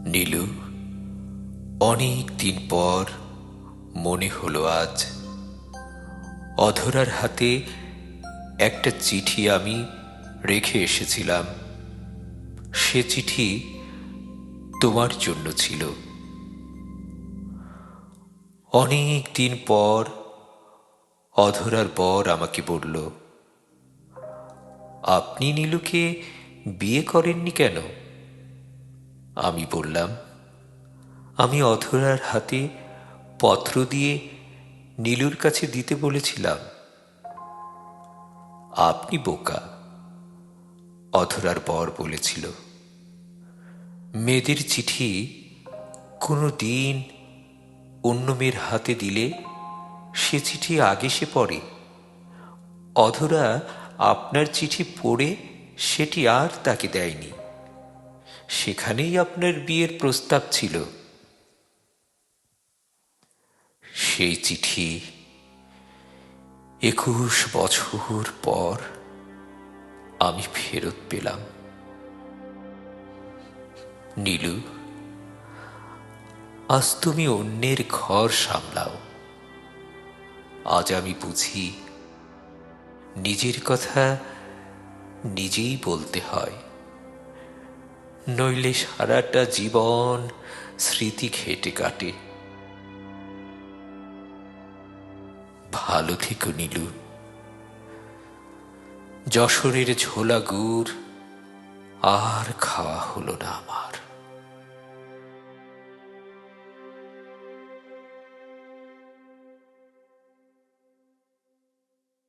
নীলু, অনেক দিন পর মনে হলো আজ অধরার হাতে একটা চিঠি আমি রেখে এসেছিলাম। সে চিঠি তোমার জন্য ছিল। অনেক দিন পর অধরার বর আমাকে বলল, আপনি নীলুকে বিয়ে করেননি কেন? আমি বললাম, আমি অধরার হাতে পত্র দিয়ে নীলুর কাছে দিতে বলেছিলাম। আপনি বোকা, অধরার বর বলেছিল। মেয়েদের চিঠি কোনো দিন অন্য মেয়ের হাতে দিলে সে চিঠি আগে সে পড়ে। অধরা আপনার চিঠি পড়ে সেটি আর তাকে দেয়নি। সেখানেই আপনার বিয়ের প্রস্তাব ছিল। সেই চিঠি 21 বছর পর আমি ফেরত পেলাম। নীলু, আজ তুমি অন্যের ঘর সামলাও। আজ আমি বুঝি নিজের কথা নিজেই বলতে হয়, নইলে সারাটা জীবন স্মৃতি ঘেঁটে কাটে। ভালো থেকো নীলু। যশোরের ঝোলা গুড় আর খাওয়া হলো না আমার।